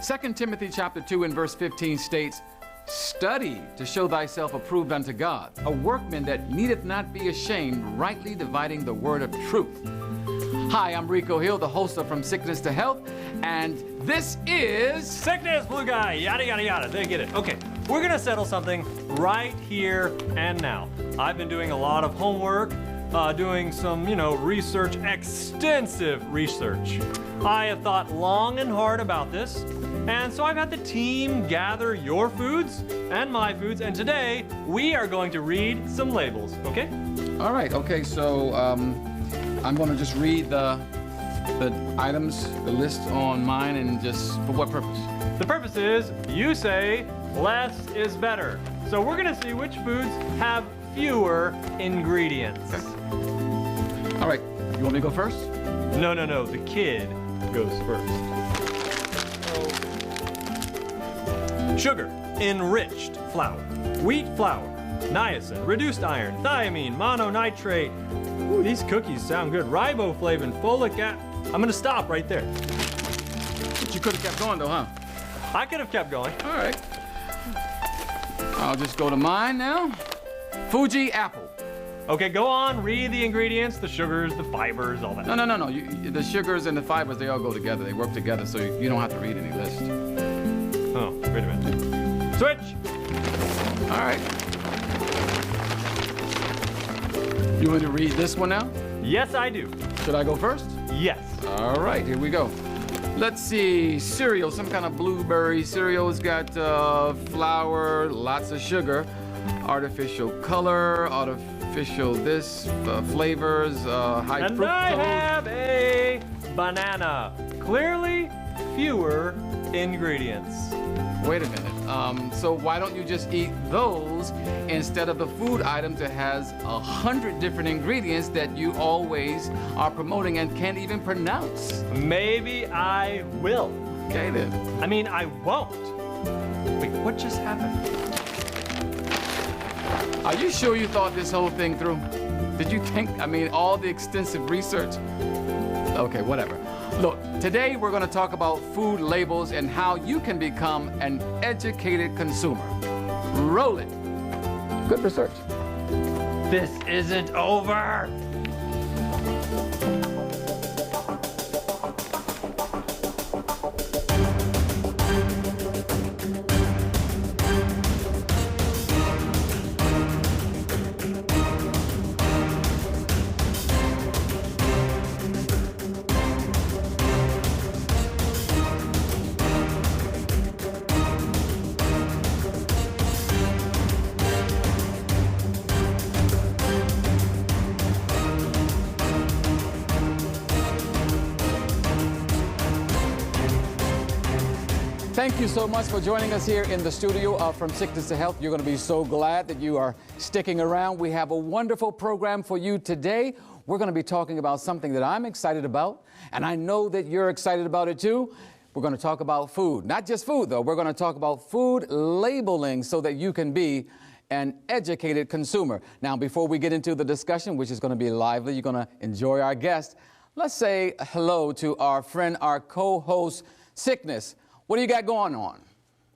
2 Timothy chapter 2 and verse 15 states, "Study to show thyself approved unto God, a workman that needeth not be ashamed, rightly dividing the word of truth." Hi, I'm Rico Hill, the host of From Sickness to Health, and this is... Sickness, blue guy, yada, yada, yada. They get it. Okay, we're gonna settle something right here and now. I've been doing a lot of homework, doing some, research, extensive research. I have thought long and hard about this, and so I've had the team gather your foods and my foods, and today we are going to read some labels, okay? All right, okay, so I'm going to just read the items, the list on mine, and just for what purpose? The purpose is, you say, less is better. So we're gonna see which foods have fewer ingredients. Okay. All right, you want me to go first? No, the kid goes first. Sugar, enriched flour, wheat flour, niacin, reduced iron, thiamine, mononitrate. Ooh, these cookies sound good. Riboflavin, folic acid. I'm gonna stop right there. But you could have kept going though, huh? I could have kept going. All right. I'll just go to mine now. Fuji apple. Okay, go on, read the ingredients, the sugars, the fibers, all that. No. The sugars and the fibers, they all go together. They work together, so you don't have to read any list. Oh, wait a minute. Switch! All right. You want to read this one now? Yes, I do. Should I go first? Yes. All right, here we go. Let's see, cereal, some kind of blueberry cereal. It's got flour, lots of sugar, artificial color, artificial this, flavors, high and fructose. I have a banana. Clearly fewer ingredients. Wait a minute. So why don't you just eat those instead of the food items that has 100 different ingredients that you always are promoting and can't even pronounce? Maybe I will. Okay then. I mean, I won't. Wait, what just happened? Are you sure you thought this whole thing through? Did you think, all the extensive research? Okay, whatever. Look, today we're going to talk about food labels and how you can become an educated consumer. Roll it. Good research. This isn't over. Thank you so much for joining us here in the studio of From Sickness to Health. You're going to be so glad that you are sticking around. We have a wonderful program for you today. We're going to be talking about something that I'm excited about, and I know that you're excited about it too. We're going to talk about food. Not just food, though. We're going to talk about food labeling so that you can be an educated consumer. Now, before we get into the discussion, which is going to be lively, you're going to enjoy our guest, let's say hello to our friend, our co-host, Sickness. What do you got going on?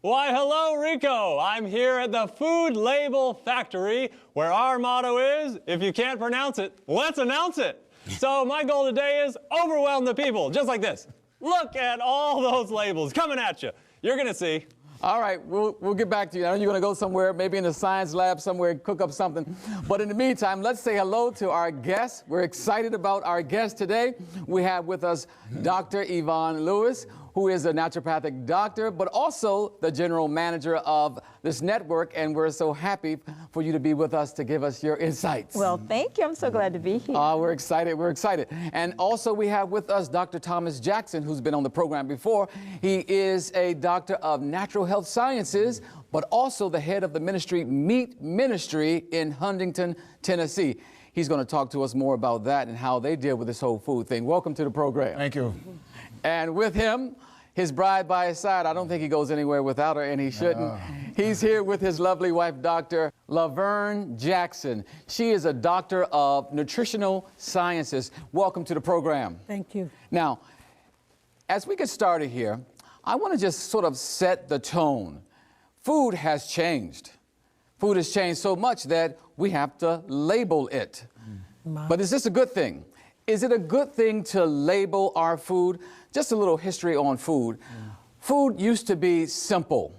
Why, hello, Rico. I'm here at the Food Label Factory, where our motto is, if you can't pronounce it, let's announce it. So my goal today is overwhelm the people, just like this. Look at all those labels coming at you. You're going to see. All right, we'll get back to you. I know you're going to go somewhere, maybe in the science lab somewhere, and cook up something. But in the meantime, let's say hello to our guest. We're excited about our guest today. We have with us Dr. Yvonne Lewis, who is a naturopathic doctor, but also the general manager of this network, and we're so happy for you to be with us to give us your insights. Well, thank you. I'm so glad to be here. We're excited. We're excited. And also we have with us Dr. Thomas Jackson, who's been on the program before. He is a doctor of natural health sciences, but also the head of the ministry, Meat Ministry in Huntington, Tennessee. He's going to talk to us more about that and how they deal with this whole food thing. Welcome to the program. Thank you. And with him, his bride by his side. I don't think he goes anywhere without her, and he shouldn't. He's here with his lovely wife, Dr. Laverne Jackson. She is a doctor of nutritional sciences. Welcome to the program. Thank you. Now, as we get started here, I want to just sort of set the tone. Food has changed. Food has changed so much that we have to label it. But is this a good thing? Is it a good thing to label our food? Just a little history on food. Food used to be simple.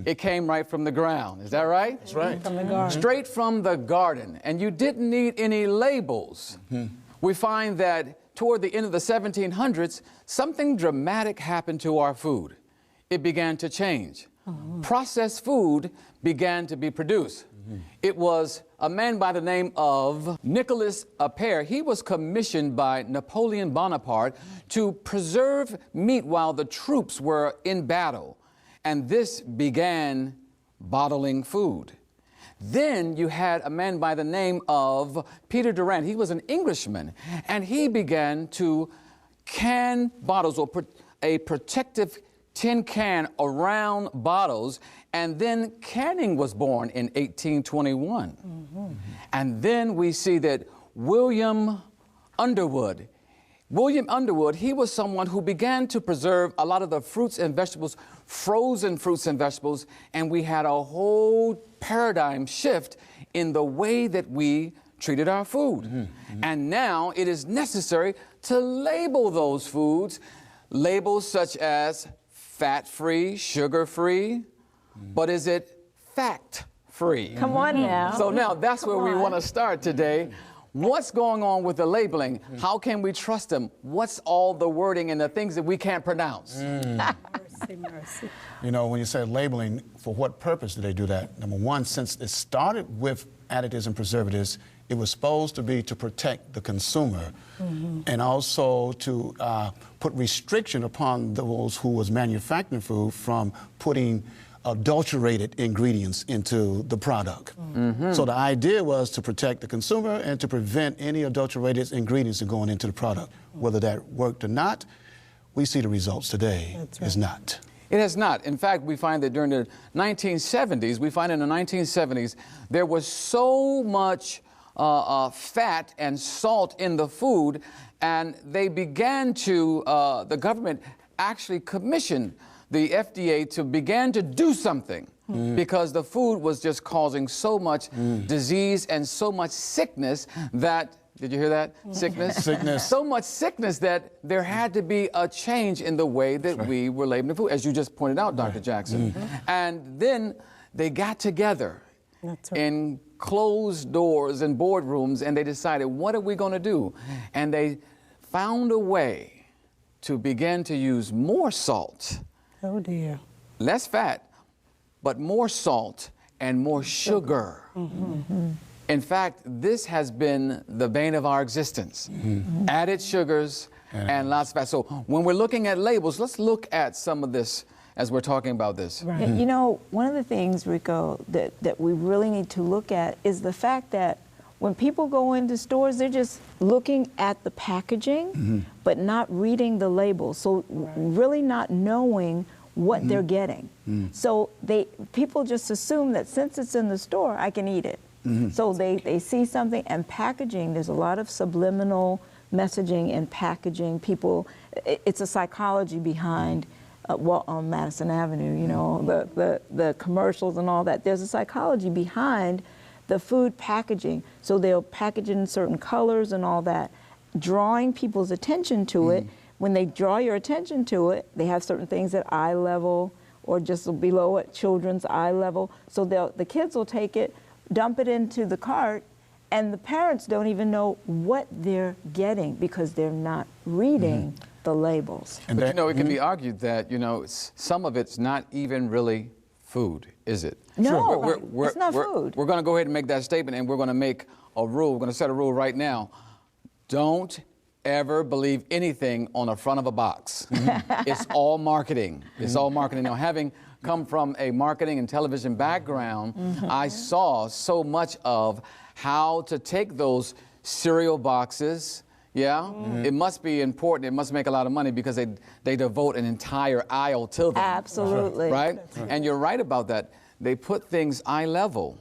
It came right from the ground. Is that right? That's right. From the garden. Straight from the garden. And you didn't need any labels. We find that toward the end of the 1700s, something dramatic happened to our food. It began to change. Processed food began to be produced. It was a man by the name of Nicolas Appert. He was commissioned by Napoleon Bonaparte to preserve meat while the troops were in battle. And this began bottling food. Then you had a man by the name of Peter Durand. He was an Englishman, and he began to can bottles or put a protective tin can around bottles, and then canning was born in 1821. And then we see that William Underwood, he was someone who began to preserve a lot of the fruits and vegetables, frozen fruits and vegetables, and we had a whole paradigm shift in the way that we treated our food. And now it is necessary to label those foods, labels such as fat-free, sugar-free, but is it fact-free? Come on now. So now that's where we want to start today. What's going on with the labeling? How can we trust them? What's all the wording and the things that we can't pronounce? Mercy, mercy. You know, when you say labeling, for what purpose do they do that? Number one, since it started with additives and preservatives, it was supposed to be to protect the consumer and also to put restriction upon those who was manufacturing food from putting adulterated ingredients into the product. So the idea was to protect the consumer and to prevent any adulterated ingredients from going into the product. Whether that worked or not, we see the results today is not. It has not. In fact, we find that during the 1970s, there was so much fat and salt in the food, and they began to, the government actually commissioned the FDA to begin to do something because the food was just causing so much disease and so much sickness that, did you hear that? Sickness? Sickness. So much sickness that there had to be a change in the way that we were labeling food, as you just pointed out, Dr. Jackson. And then they got together in closed doors and boardrooms, and they decided, what are we going to do? And they found a way to begin to use more salt. Oh dear. Less fat, but more salt and more sugar. In fact, this has been the bane of our existence. Added sugars and lots of fat. So when we're looking at labels, let's look at some of this as we're talking about this. Right. You know, one of the things, Rico, that we really need to look at is the fact that when people go into stores, they're just looking at the packaging, but not reading the labels. So really not knowing what they're getting. So people just assume that since it's in the store, I can eat it. So they see something, and packaging, there's a lot of subliminal messaging in packaging. People, it's a psychology behind on Madison Avenue, you know, the commercials and all that. There's a psychology behind the food packaging. So they'll package it in certain colors and all that, drawing people's attention to it. When they draw your attention to it, they have certain things at eye level or just below at children's eye level. So the kids will take it, dump it into the cart, and the parents don't even know what they're getting because they're not reading the labels. And But that, you know, it can be argued that, you know, some of it's not even really food, is it? No, it's not food. We're going to go ahead and make that statement, and we're going to make a rule. We're going to set a rule right now. Don't ever believe anything on the front of a box. It's all marketing. It's all marketing. Now, having come from a marketing and television background, I saw so much of how to take those cereal boxes. Yeah, it must be important. It must make a lot of money because they devote an entire aisle to them. Absolutely. Right? And you're right about that. They put things eye level.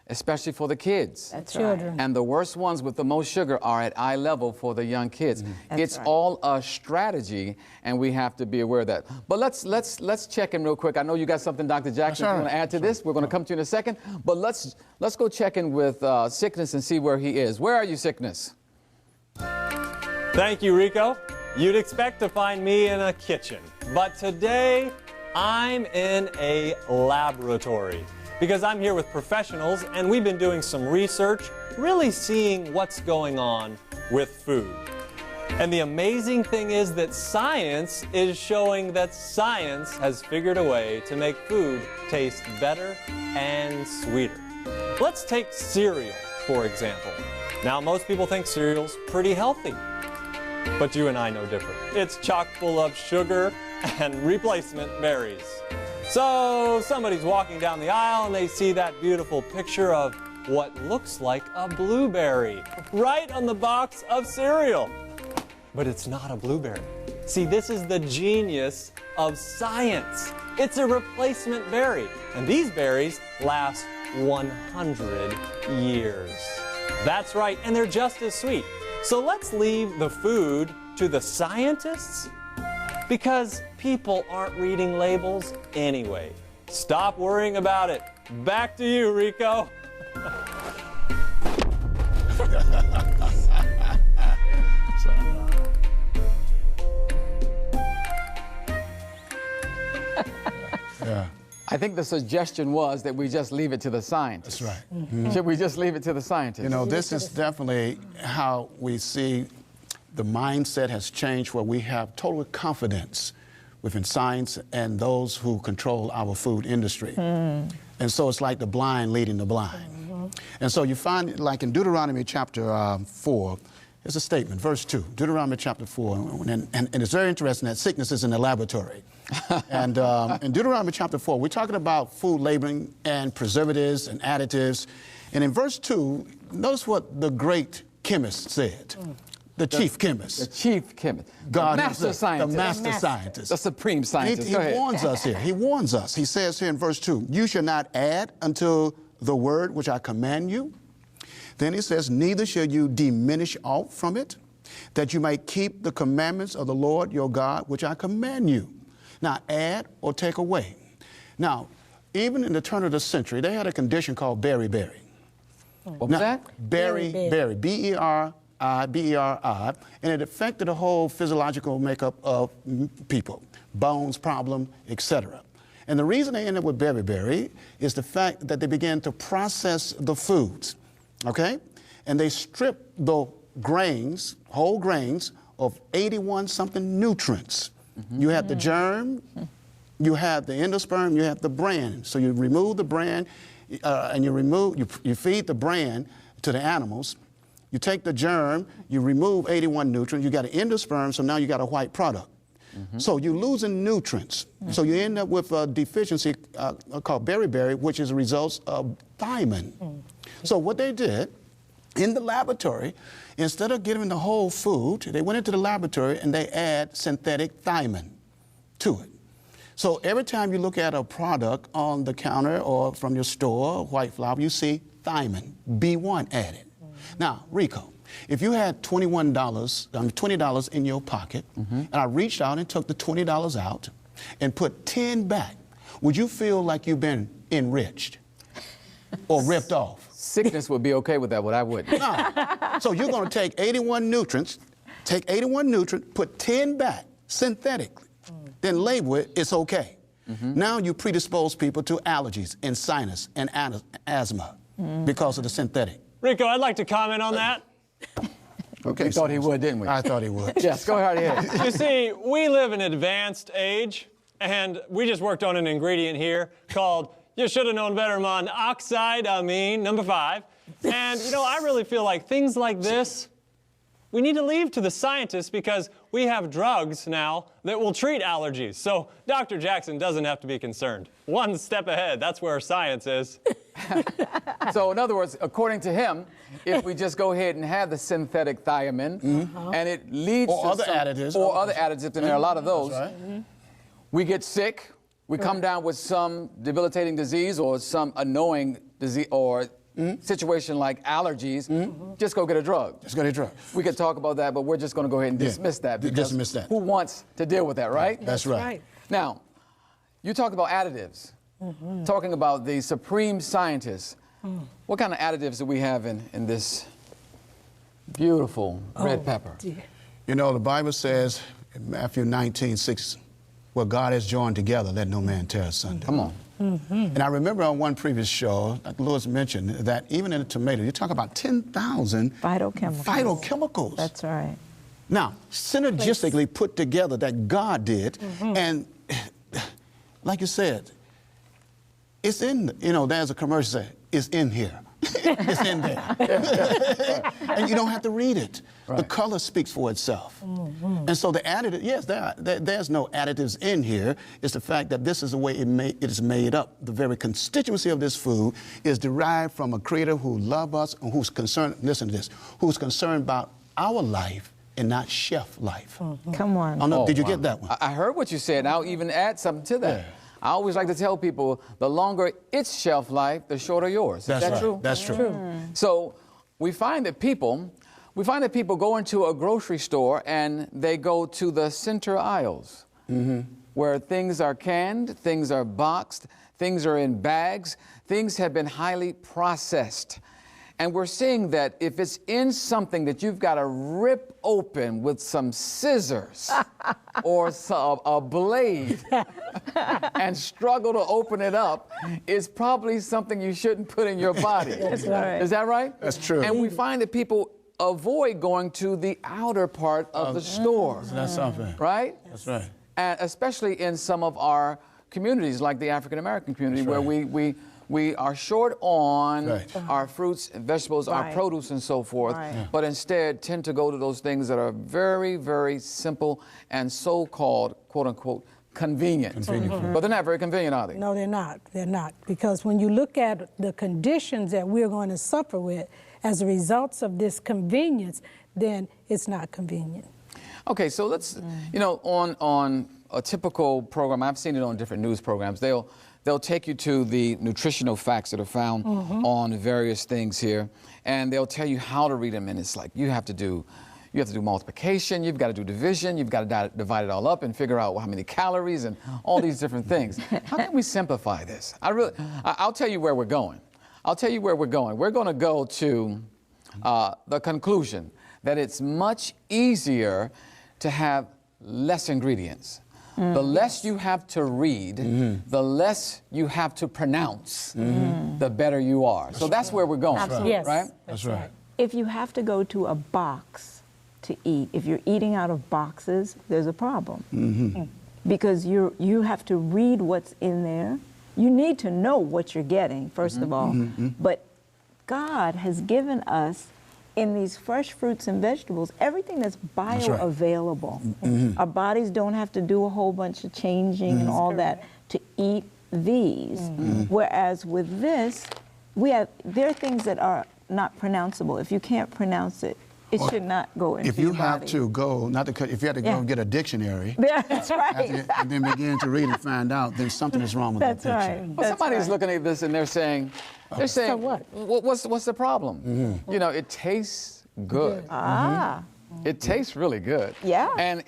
especially for the kids. That's Children. right. And the worst ones with the most sugar are at eye level for the young kids. That's It's right. all a strategy, and we have to be aware of that. But let's check in real quick. I know you got something, Dr. Jackson, That's you right. want to add to this. We're going to come to you in a second. But let's go check in with Sickness and see where he is. Where are you, Sickness? Thank you, Rico. You'd expect to find me in a kitchen, but today I'm in a laboratory because I'm here with professionals and we've been doing some research, really seeing what's going on with food. And the amazing thing is that science is showing that science has figured a way to make food taste better and sweeter. Let's take cereal, for example. Now, most people think cereal's pretty healthy. But you and I know different. It's chock full of sugar and replacement berries. So somebody's walking down the aisle and they see that beautiful picture of what looks like a blueberry right on the box of cereal. But it's not a blueberry. See, this is the genius of science. It's a replacement berry. And these berries last 100 years. That's right, and they're just as sweet. So let's leave the food to the scientists because people aren't reading labels anyway. Stop worrying about it. Back to you, Rico. Yeah, I think the suggestion was that we just leave it to the scientists. that's right. Should we just leave it to the scientists? You know, this is definitely how we see the mindset has changed, where we have total confidence within science and those who control our food industry. And so it's like the blind leading the blind. And so you find, like in Deuteronomy chapter 4, there's a statement, verse 2, Deuteronomy chapter 4, and it's very interesting that sickness is in the laboratory. And in Deuteronomy chapter 4, we're talking about food labeling and preservatives and additives. And in verse 2, notice what the great chemist said. The chief chemist. The chief chemist. God the is master scientist. The master scientist. The supreme scientist. He Go ahead. warns us here. He warns us. He says here in verse 2, you shall not add unto the word which I command you. Then he says, neither shall you diminish aught from it, that you may keep the commandments of the Lord your God, which I command you. Now, add or take away. Now, even in the turn of the century, they had a condition called beriberi. What was that? Beriberi, B-E-R-I, and it affected the whole physiological makeup of people, bones problem, etc. And the reason they ended up with beriberi is the fact that they began to process the foods, okay? And they stripped the grains, whole grains, of 81-something nutrients. You have the germ, you have the endosperm, you have the bran. So you remove the bran, and you feed the bran to the animals. You take the germ, you remove 81 nutrients, you got an endosperm, so now you got a white product. So you're losing nutrients. So you end up with a deficiency called beriberi, which is a result of thiamine. So what they did in the laboratory, instead of giving the whole food, they went into the laboratory and they add synthetic thiamine to it. So every time you look at a product on the counter or from your store, white flour, you see thiamine, B1 added. Now, Rico, if you had $20 in your pocket, and I reached out and took the $20 out and put 10 back, would you feel like you've been enriched or ripped off? Sickness would be okay with that, but I wouldn't. No. So you're going to take 81 nutrients, put 10 back synthetically, then label it, it's okay. Now you predispose people to allergies and sinus and asthma because of the synthetic. Rico, I'd like to comment on that. Okay, We thought he would, didn't we? I thought he would. Yes, go right ahead. You see, we live in an advanced age, and we just worked on an ingredient here called, you should have known better, monoxide, number 5. And, you know, I really feel like things like this, we need to leave to the scientists because we have drugs now that will treat allergies. So Dr. Jackson doesn't have to be concerned. One step ahead, that's where science is. So in other words, according to him, if we just go ahead and have the synthetic thiamine, and it leads Or to other some- additives. or other additives, and there are a lot of those, That's right. we get sick, we come down with some debilitating disease or some annoying disease or situation like allergies, just go get a drug. Just go get a drug. We could talk about that, but we're just going to go ahead and dismiss that. Because dismiss that. Who wants to deal with that, right? That's right. Now, you talked about additives, talking about the supreme scientists. What kind of additives do we have in this beautiful red pepper? Dear. You know, the Bible says in Matthew 19:6, what God has joined together, let no man tear asunder. Come on. And I remember on one previous show, like Louis mentioned, that even in a tomato, you talk about 10,000 Phytochemicals. phytochemicals. That's right. Now, synergistically put together that God did, and like you said, it's in, you know, there's a commercial say, it's in here. It's in there. And you don't have to read it. The color speaks for itself. And so the additive, yes, there's no additives in here. It's the fact that this is the way it is made up. The very constituency of this food is derived from a creator who loves us and who's concerned, listen to this, who's concerned about our life and not chef life. Come on. Oh, no, did you get that one? I heard what you said, and I'll even add something to that. Yeah. I always like to tell people, the longer its shelf life, the shorter yours. That's Is that right. true? That's true. So we find that people go into a grocery store and they go to the center aisles where things are canned, things are boxed, things are in bags, things have been highly processed. And we're seeing that if it's in something that you've got to rip open with some scissors or a blade and struggle to open it up, it's probably something you shouldn't put in your body. That's right. Is that right? That's true. And we find that people avoid going to the outer part of the store. That's something. Right? That's right. And especially in some of our communities, like the African American community, That's where right. we are short on Right. our fruits and vegetables, our Right. produce and so forth, Right. but instead tend to go to those things that are very, very simple and so-called, quote-unquote, convenient. But they're not very convenient, are they? No, they're not. They're not. Because when you look at the conditions that we're going to suffer with as a result of this convenience, then it's not convenient. Okay, so let's, you know, on a typical program, I've seen it on different news programs, they'll take you to the nutritional facts that are found on various things here, and they'll tell you how to read them, and it's like you have to do multiplication, you've got to do division, you've got to divide it all up and figure out how many calories and all these different things. How can we simplify this? I'll tell you where we're going. We're going to go to the conclusion that it's much easier to have less ingredients. The less you have to read, the less you have to pronounce, the better you are. So that's where we're going, Absolutely. Yes. right? That's right. If you have to go to a box to eat, if you're eating out of boxes, there's a problem. Because you have to read what's in there. You need to know what you're getting, first of all. But God has given us, in these fresh fruits and vegetables, everything that's right. bioavailable. Our bodies don't have to do a whole bunch of changing and all that to eat these. Whereas with this, there are things that are not pronounceable. If you can't pronounce it, it should not go into If you your have body. to go, not to cut, if you had to go Yeah. and get a dictionary, That's right. and then begin to read and find out, then something is wrong with That's that picture. right. Well, That's somebody's right. looking at this and they're saying, what? What's the problem? You know, it tastes good. Ah. It tastes really good. Yeah. And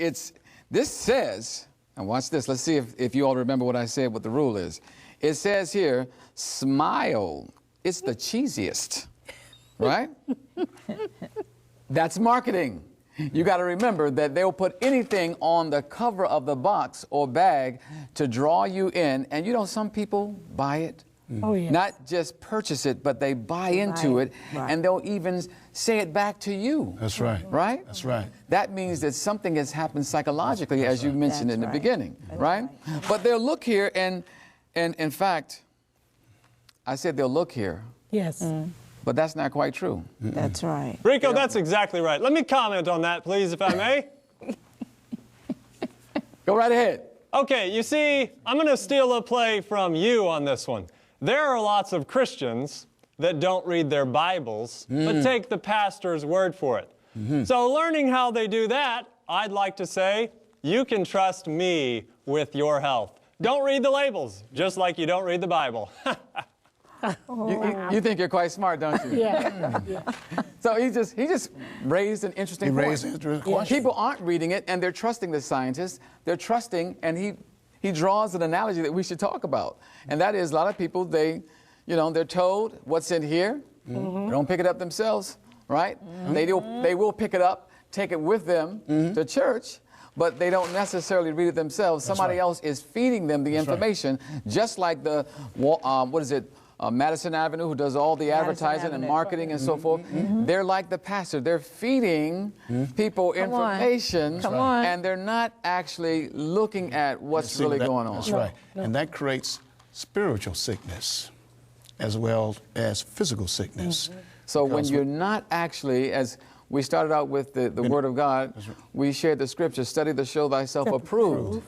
this says, and watch this, let's see if you all remember what I said, what the rule is. It says here, smile, it's the cheesiest, right? That's marketing. You got to remember that they'll put anything on the cover of the box or bag to draw you in, and you know, some people buy it. Oh, yes. Not just purchase it, but they buy into Right, it, right. and they'll even say it back to you. That's right. Right? That's right. That means that something has happened psychologically, as you mentioned That's in the right. beginning, That's right? right. But they'll look here, and in fact, I said they'll look here, Yes. but that's not quite true. That's right. Rico, that's exactly right. Let me comment on that, please, if I may. Go right ahead. Okay, you see, I'm going to steal a play from you on this one. There are lots of Christians that don't read their Bibles, but take the pastor's word for it. So learning how they do that, I'd like to say, you can trust me with your health. Don't read the labels, just like you don't read the Bible. You think you're quite smart, don't you? Yeah. Yeah. So he just raised an interesting point. raised an interesting question. People aren't reading it, and they're trusting the scientists. They're trusting, and he draws an analogy that we should talk about, and that is a lot of people, they're told what's in here. They don't pick it up themselves, right? They will pick it up, take it with them to church, but they don't necessarily read it themselves. Somebody else is feeding them the information, just like the, Madison Avenue, who does all the advertising and marketing and so forth. They're like the pastor. They're feeding people information, and they're not actually looking at what's really going on. That's right. And that creates spiritual sickness as well as physical sickness. So when you're not actually, as we started out with the Word of God, we shared the scripture, study to show thyself approved.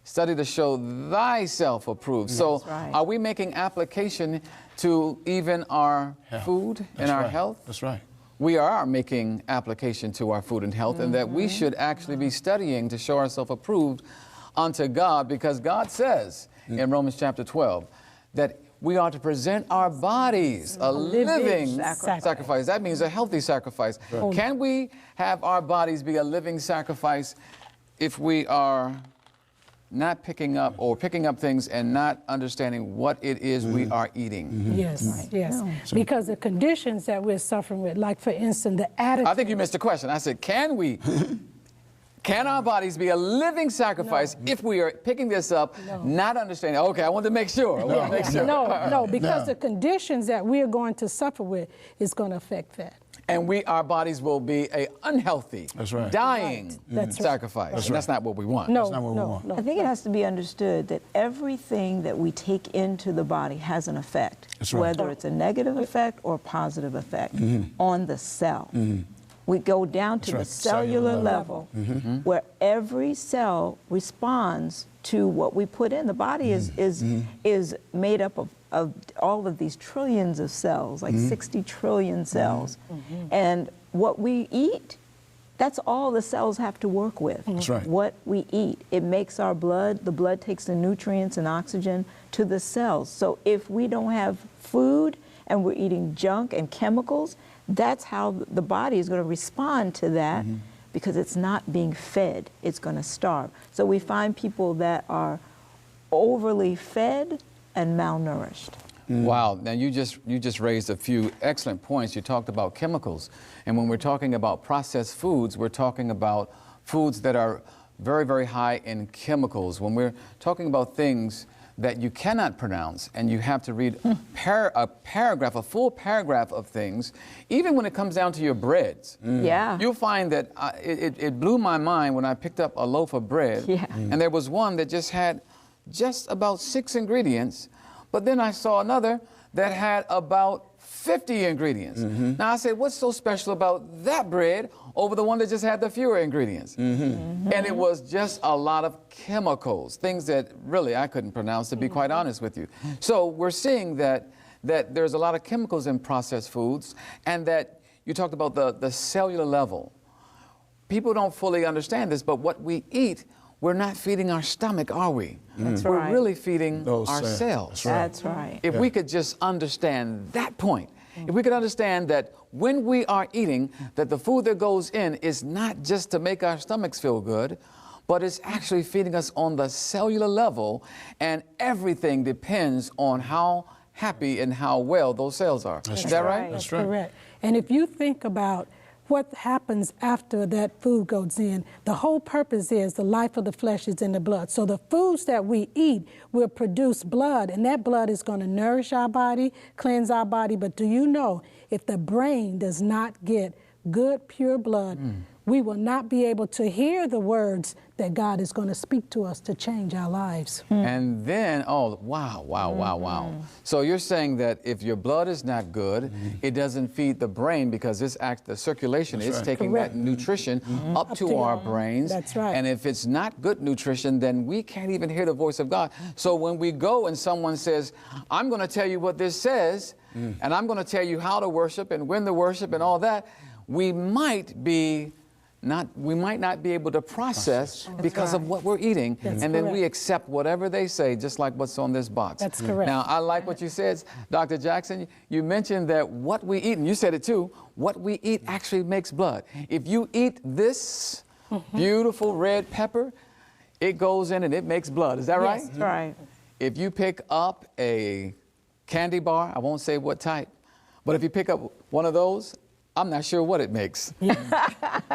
Study to show thyself approved. So are we making application to even our food and our health? That's right. We are making application to our food and health, and that we should actually be studying to show ourselves approved unto God, because God says in Romans chapter 12 that we are to present our bodies a living sacrifice. That means a healthy sacrifice. Can we have our bodies be a living sacrifice if we are not picking up things and not understanding what it is we are eating? Yes, yes. Because the conditions that we're suffering with, like for instance, the attitude. I think you missed the question. I said, can our bodies be a living sacrifice if we are picking this up, not understanding? Okay, I wanted to make sure. No, because the conditions that we're going to suffer with is going to affect that. And our bodies will be a unhealthy, dying sacrifice. That's not what we want. That's not what we want. I think it has to be understood that everything that we take into the body has an effect, whether it's a negative effect or a positive effect on the cell. We go down to the cellular level, where every cell responds to what we put in. The body is made up of all of these trillions of cells, like 60 trillion cells. And what we eat, that's all the cells have to work with. That's right. What we eat. It makes our blood, the blood takes the nutrients and oxygen to the cells. So if we don't have food and we're eating junk and chemicals, that's how the body is going to respond to that, because it's not being fed. It's going to starve. So we find people that are overly fed and malnourished. Wow. Now you just raised a few excellent points. You talked about chemicals. And when we're talking about processed foods, we're talking about foods that are very, very high in chemicals. When we're talking about things that you cannot pronounce, and you have to read a full paragraph of things, even when it comes down to your breads. You'll find that it blew my mind when I picked up a loaf of bread, and there was one that just had just about 6 ingredients, but then I saw another that had about 50 ingredients. Now I said, what's so special about that bread over the one that just had the fewer ingredients? And it was just a lot of chemicals, things that really I couldn't pronounce, to be quite honest with you. So we're seeing that there's a lot of chemicals in processed foods, and that you talked about the cellular level. People don't fully understand this, but what we eat, we're not feeding our stomach, are we? We're really feeding our cells. That's right. If we could just understand that point, if we could understand that when we are eating, that the food that goes in is not just to make our stomachs feel good, but it's actually feeding us on the cellular level, and everything depends on how happy and how well those cells are. Is that right? That's correct. And if you think about what happens after that food goes in, the whole purpose is the life of the flesh is in the blood. So the foods that we eat will produce blood, and that blood is going to nourish our body, cleanse our body. But do you know, if the brain does not get good, pure blood, we will not be able to hear the words that God is going to speak to us to change our lives. And then, wow. So you're saying that if your blood is not good, it doesn't feed the brain, because the circulation is taking that nutrition up to our brains. That's right. And if it's not good nutrition, then we can't even hear the voice of God. So when we go and someone says, I'm going to tell you what this says, and I'm going to tell you how to worship and when to worship and all that, we might be we might not be able to process because of what we're eating. That's and then we correct. accept whatever they say, just like what's on this box. That's correct. Now, I like what you said, Dr. Jackson. You mentioned that what we eat, and you said it too, what we eat actually makes blood. If you eat this beautiful red pepper, it goes in and it makes blood. Is that right? That's right. If you pick up a candy bar, I won't say what type, but if you pick up one of those, I'm not sure what it makes,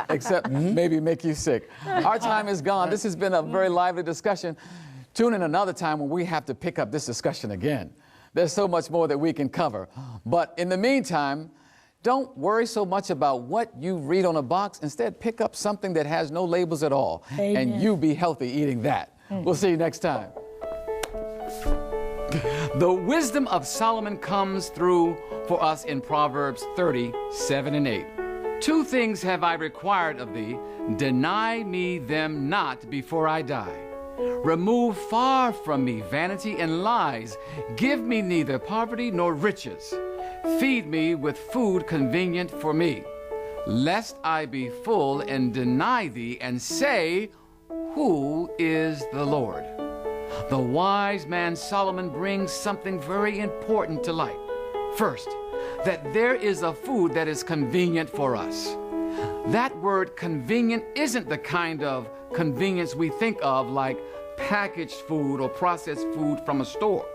except maybe make you sick. Our time is gone. This has been a very lively discussion. Tune in another time when we have to pick up this discussion again. There's so much more that we can cover. But in the meantime, don't worry so much about what you read on a box. Instead, pick up something that has no labels at all, Amen. and you be healthy eating that. We'll see you next time. The wisdom of Solomon comes through for us in Proverbs 30:7 and 8. Two things have I required of thee, deny me them not before I die. Remove far from me vanity and lies. Give me neither poverty nor riches. Feed me with food convenient for me, lest I be full and deny thee and say, who is the Lord? The wise man Solomon brings something very important to light. First, that there is a food that is convenient for us. That word convenient isn't the kind of convenience we think of like packaged food or processed food from a store,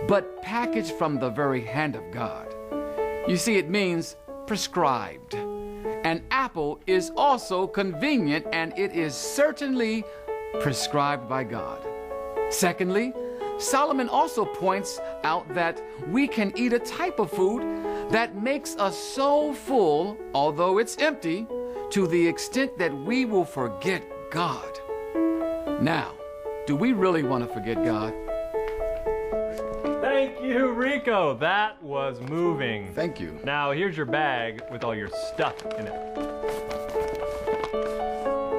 but packaged from the very hand of God. You see, it means prescribed. An apple is also convenient, and it is certainly prescribed by God. Secondly, Solomon also points out that we can eat a type of food that makes us so full, although it's empty, to the extent that we will forget God. Now, do we really want to forget God? Thank you, Rico. That was moving. Thank you. Now, here's your bag with all your stuff in it.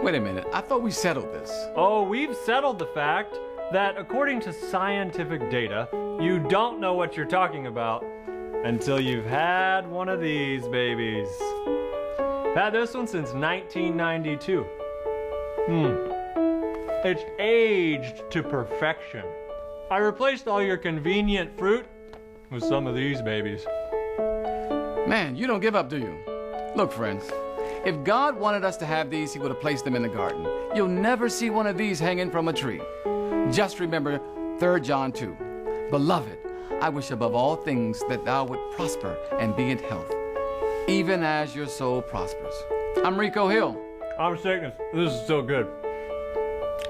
Wait a minute. I thought we settled this. Oh, we've settled the fact that according to scientific data, you don't know what you're talking about until you've had one of these babies. Had this one since 1992. It's aged to perfection. I replaced all your convenient fruit with some of these babies. Man, you don't give up, do you? Look, friends, if God wanted us to have these, he would have placed them in the garden. You'll never see one of these hanging from a tree. Just remember 3 John 2. Beloved, I wish above all things that thou would prosper and be in health, even as your soul prospers. I'm Rico Hill. I'm sickness. This is so good.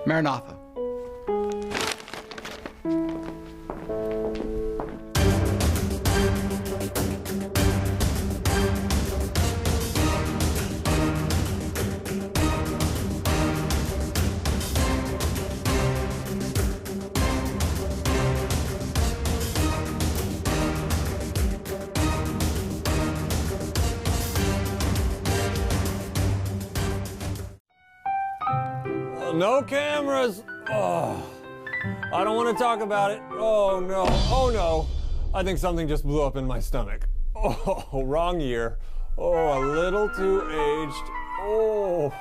Maranatha. No cameras. Oh, I don't want to talk about it. Oh no. Oh no. I think something just blew up in my stomach. Oh, wrong year. Oh, a little too aged. Oh.